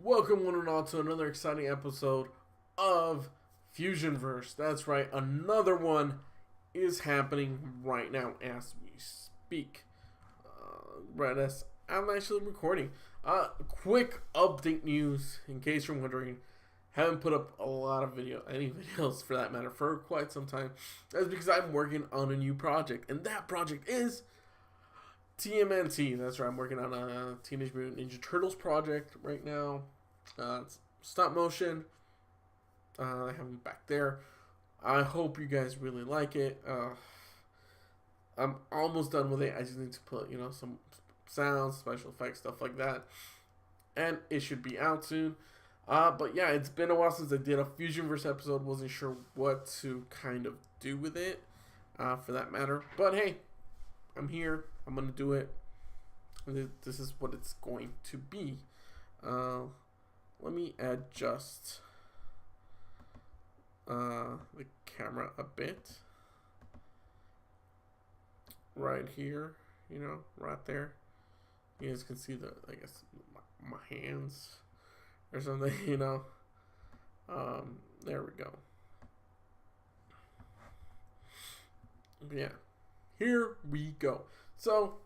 Welcome one and all to another exciting episode of Fusionverse. That's right, another one is happening right now as we speak. Right as I'm actually recording. Quick update news, in case you're wondering. Haven't put up a lot of any videos for that matter, for quite some time. That's because I'm working on a new project, and that project is TMNT. That's right, I'm working on a Teenage Mutant Ninja Turtles project right now. It's stop motion. I have them back there. I hope you guys really like it. I'm almost done with it. I just need to put, some sounds, special effects, stuff like that. And it should be out soon. But yeah, it's been a while since I did a Fusionverse episode. Wasn't sure what to kind of do with it, for that matter. But hey, I'm here. I'm going to do it. This is what it's going to be. Let me adjust the camera a bit. Right here, right there. You guys can see I guess, my hands or something, there we go. But yeah, here we go. So,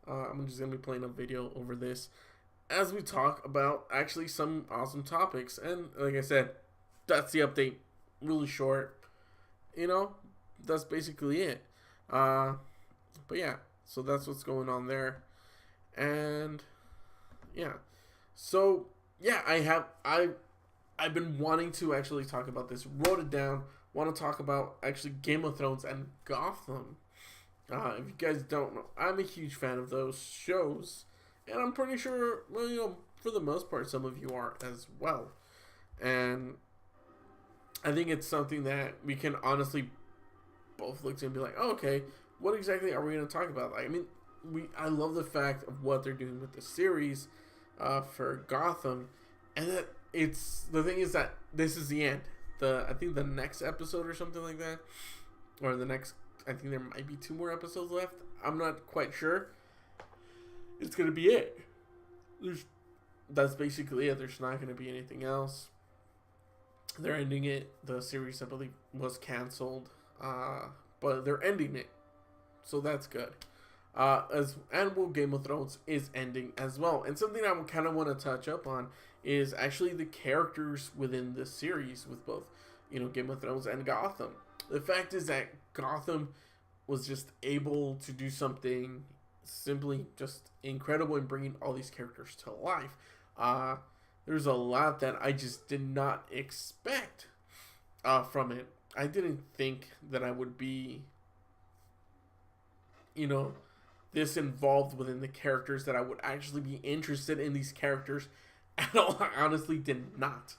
I'm just going to be playing a video over this as we talk about actually some awesome topics. And like I said, that's the update. Really short. That's basically it. But yeah, so that's what's going on there. And yeah. So yeah, I've been wanting to actually talk about this. Wrote it down. Want to talk about actually Game of Thrones and Gotham. If you guys don't know, I'm a huge fan of those shows. And I'm pretty sure, for the most part, some of you are as well. And I think it's something that we can honestly both look to and be like, oh, okay, what exactly are we going to talk about? I love the fact of what they're doing with the series for Gotham. And that the thing is that this is the end. I think the next episode or something like that, or I think there might be 2 more episodes left. I'm not quite sure. It's going to be it. That's basically it. There's not going to be anything else. They're ending it. The series, I believe, was canceled. But they're ending it. So that's good. Game of Thrones is ending as well. And something I kind of want to touch up on is actually the characters within the series with both, Game of Thrones and Gotham. The fact is that Gotham was just able to do something simply just incredible in bringing all these characters to life. There's a lot that I just did not expect from it. I didn't think that I would be, this involved within the characters, that I would actually be interested in these characters at all. I honestly did not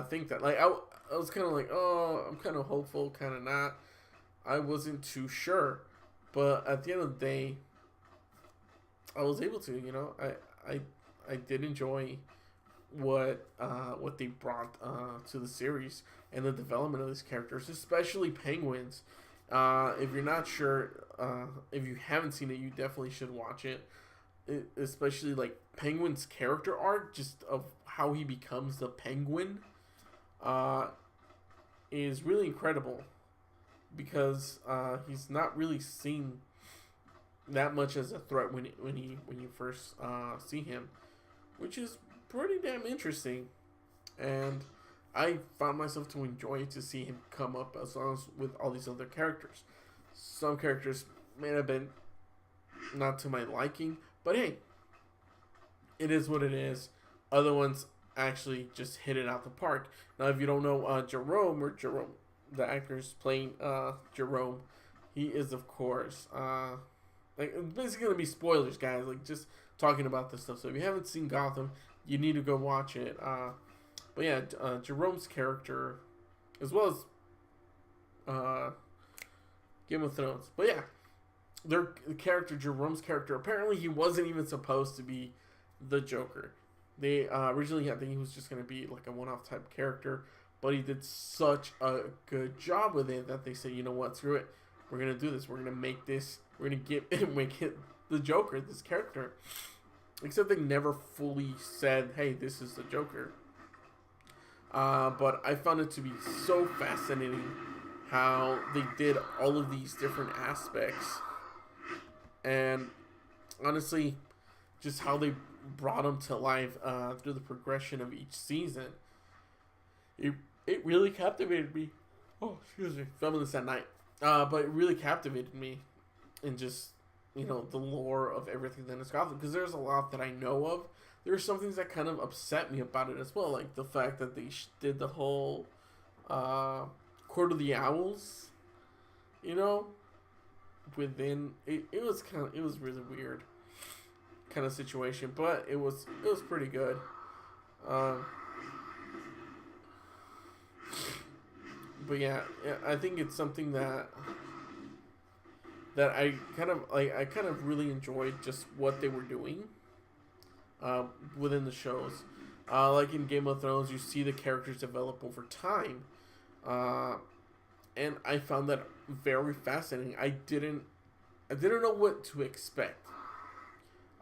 think that. I was kind of like, oh, I'm kind of hopeful, kind of not. I wasn't too sure. But at the end of the day, I was able to, I did enjoy what they brought to the series and the development of these characters, especially Penguin's. If you're not sure, if you haven't seen it, you definitely should watch it. Especially like Penguin's character arc, just of how he becomes the Penguin, is really incredible. Because he's not really seen that much as a threat when you first see him, which is pretty damn interesting. And I found myself to enjoy to see him come up as long as with all these other characters. Some characters may have been not to my liking, but hey, it is what it is. Other ones actually just hit it out the park. Now, if you don't know Jerome, the actor's playing Jerome, he is, of course, it's basically gonna be spoilers, guys, just talking about this stuff. So if you haven't seen Gotham, you need to go watch it. But yeah, Jerome's character, as well as Game of Thrones. But yeah, Jerome's character, apparently he wasn't even supposed to be the Joker. They originally, I think he was just gonna be like a one-off type character. But he did such a good job with it that they said, you know what, screw it. We're going to do this. We're going to make it the Joker, this character. except they never fully said, "Hey, this is the Joker." But I found it to be so fascinating how they did all of these different aspects, and honestly, just how they brought them to life through the progression of each season. It it really captivated me. Oh, excuse me, filming this at night. But it really captivated me, and just the lore of everything that is Gotham, because there's a lot that I know of. There are some things that kind of upset me about it as well, like the fact that they did the whole Court of the Owls, you know, within it. It was really weird kind of situation, but it was pretty good. But yeah, I think it's something that I kind of really enjoyed just what they were doing within the shows. Like in Game of Thrones, you see the characters develop over time, and I found that very fascinating. I didn't know what to expect.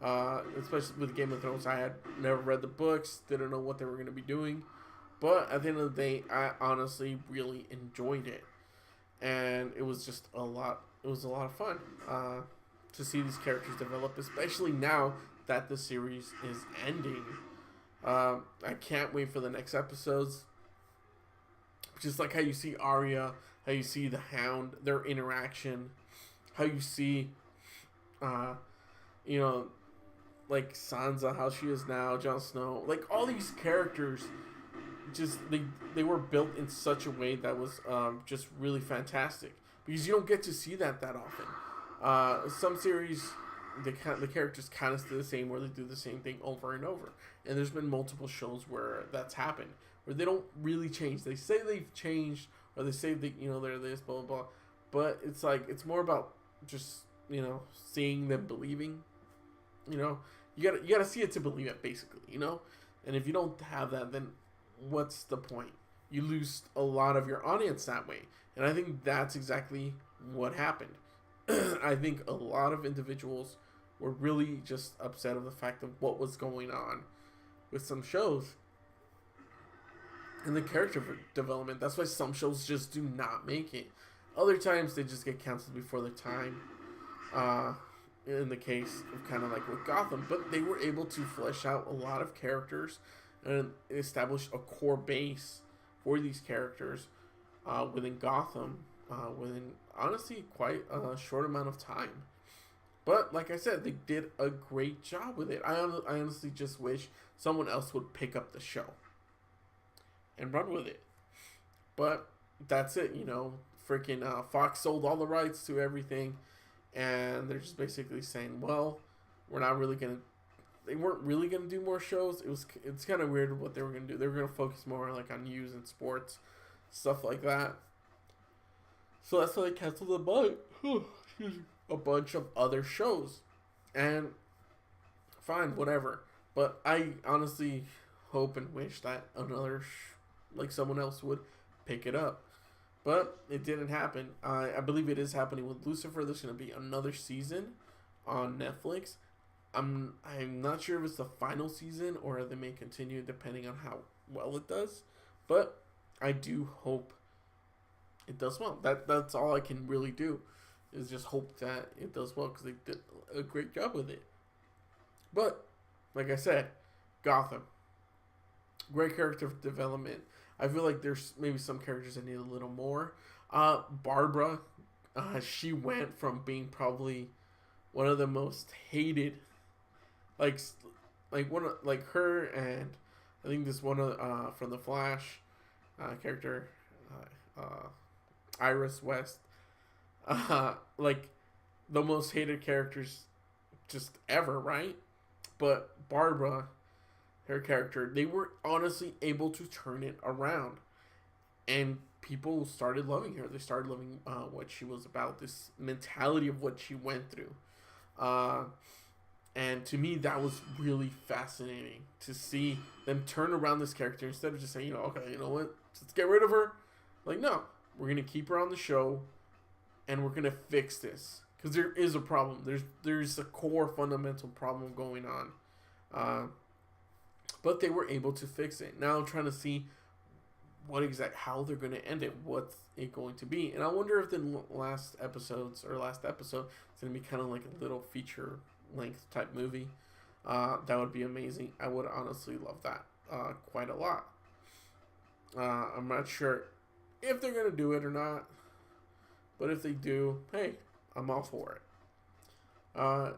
Especially with Game of Thrones, I had never read the books, didn't know what they were going to be doing, but at the end of the day, I honestly really enjoyed it, and it was just a lot. It was a lot of fun to see these characters develop, especially now that the series is ending. I can't wait for the next episodes. Just like how you see Arya, how you see the Hound, their interaction, how you see, like Sansa, how she is now, Jon Snow, like all these characters, just they were built in such a way that was just really fantastic, because you don't get to see that often. Some series, the characters kind of stay the same, or they do the same thing over and over. And there's been multiple shows where that's happened, where they don't really change. They say they've changed, or they say that they're this, blah blah blah, but it's like it's more about just seeing them believing. You gotta see it to believe it, basically. And if you don't have that, then what's the point? You lose a lot of your audience that way, and I think that's exactly what happened. I think a lot of individuals were really just upset of the fact of what was going on with some shows and the character development. That's why some shows just do not make it. Other times they just get canceled before their time. In the case of kind of like with Gotham, but they were able to flesh out a lot of characters and establish a core base for these characters within Gotham within honestly quite a short amount of time. But like I said, they did a great job with it. I honestly just wish someone else would pick up the show and run with it. But that's it, freaking Fox sold all the rights to everything, and they're just basically saying, well, we're not really gonna. They weren't really gonna do more shows. It's kind of weird what they were gonna do. They were gonna focus more like on news and sports, stuff like that. So that's why they canceled a bunch of other shows, and fine, whatever. But I honestly hope and wish that like someone else would pick it up. But it didn't happen. I believe it is happening with Lucifer. There's going to be another season on Netflix. I'm not sure if it's the final season or they may continue depending on how well it does. But I do hope it does well. That's all I can really do, is just hope that it does well, because they did a great job with it. But like I said, Gotham, great character development. I feel like there's maybe some characters that need a little more. Barbara, she went from being probably one of the most hated, like her, and I think this one from the Flash character, Iris West, like the most hated characters just ever, right? But Barbara, her character, they were honestly able to turn it around, and people started loving her. They started loving what she was about, this mentality of what she went through, and to me that was really fascinating to see them turn around this character instead of just saying, okay, you know what, let's get rid of her. Like, no, we're gonna keep her on the show, and we're gonna fix this, because there is a problem. There's a core fundamental problem going on Uh, but they were able to fix it. Now I'm trying to see how they're going to end it. What's it going to be? And I wonder if the last episode is going to be kind of like a little feature length type movie. That would be amazing. I would honestly love that quite a lot. I'm not sure if they're going to do it or not. But if they do, hey, I'm all for it.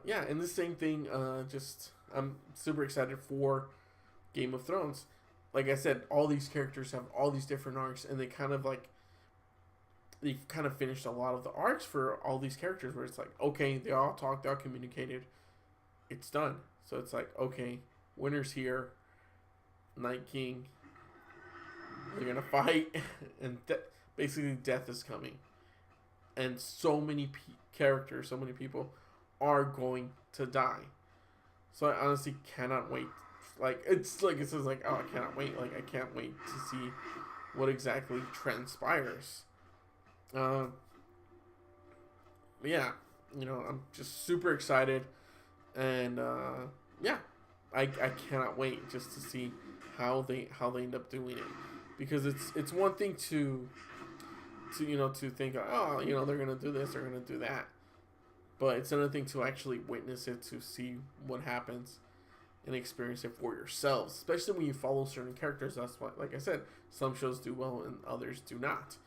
Yeah, and the same thing, I'm super excited for Game of Thrones. Like I said, all these characters have all these different arcs, and they've kind of finished a lot of the arcs for all these characters where it's like, okay, they all talked, they all communicated, it's done. So it's like, okay, winter's here, Night King, they're gonna fight, and basically death is coming. And so many characters, so many people are going to die. So I honestly cannot wait. Like, it's like, it says like, oh, I cannot wait. Like, I can't wait to see what exactly transpires. Yeah, I'm just super excited. And, yeah, I cannot wait just to see how they end up doing it. Because it's one thing to think, oh, they're going to do this, they're going to do that. But it's another thing to actually witness it, to see what happens and experience it for yourselves. Especially when you follow certain characters. That's why, like I said, some shows do well and others do not.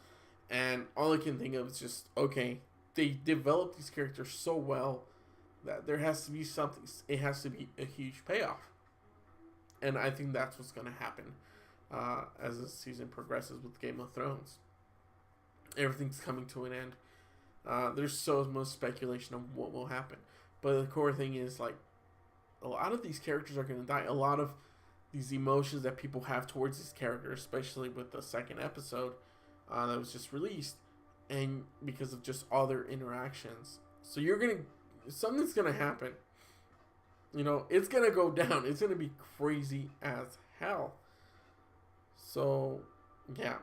And all I can think of is just, okay, they develop these characters so well that there has to be something. It has to be a huge payoff. And I think that's what's going to happen as the season progresses with Game of Thrones. Everything's coming to an end. There's so much speculation of what will happen. But the core thing is, like, a lot of these characters are going to die. A lot of these emotions that people have towards these characters, especially with the second episode that was just released, and because of just all their interactions. So something's going to happen. It's going to go down. It's going to be crazy as hell. So, yeah.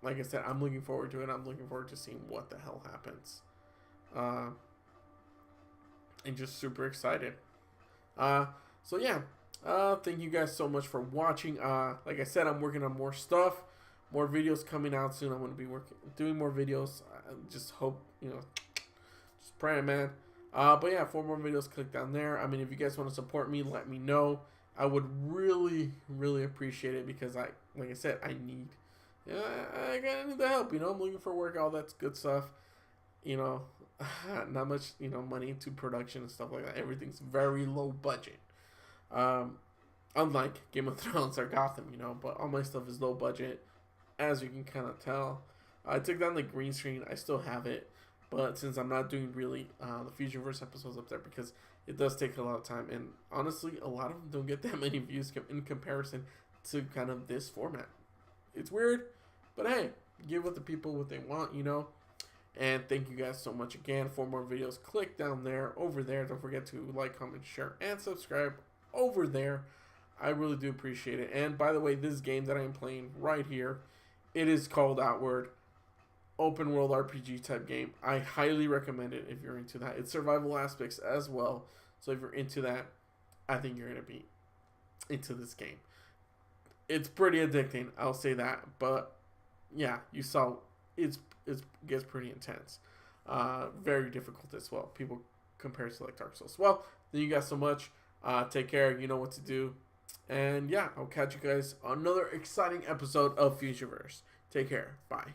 Like I said, I'm looking forward to it. I'm looking forward to seeing what the hell happens. And just super excited. So yeah. Thank you guys so much for watching. Like I said, I'm working on more stuff. More videos coming out soon. I'm going to be doing more videos. I just hope, just praying, man. But yeah, 4 more videos. Click down there. I mean, if you guys want to support me, let me know. I would really, really appreciate it because like I said, I need the help, I'm looking for work, all that good stuff, not much, money into production and stuff like that. Everything's very low budget. Unlike Game of Thrones or Gotham, but all my stuff is low budget, as you can kind of tell. I took down the green screen. I still have it, but since I'm not doing really the Fusionverse episodes up there because it does take a lot of time, and honestly, a lot of them don't get that many views in comparison to kind of this format. It's weird, but hey, give what the people what they want, And thank you guys so much again. For more videos, click down there, over there. Don't forget to like, comment, share, and subscribe over there. I really do appreciate it. And by the way, this game that I'm playing right here, it is called Outward. Open world RPG type game. I highly recommend it if you're into that. It's survival aspects as well. So if you're into that, I think you're going to be into this game. It's pretty addicting, I'll say that. But yeah, you saw it gets pretty intense. Very difficult as well. People compare it to like Dark Souls. Well, thank you guys so much. Take care. You know what to do. And yeah, I'll catch you guys on another exciting episode of Fusionverse. Take care. Bye.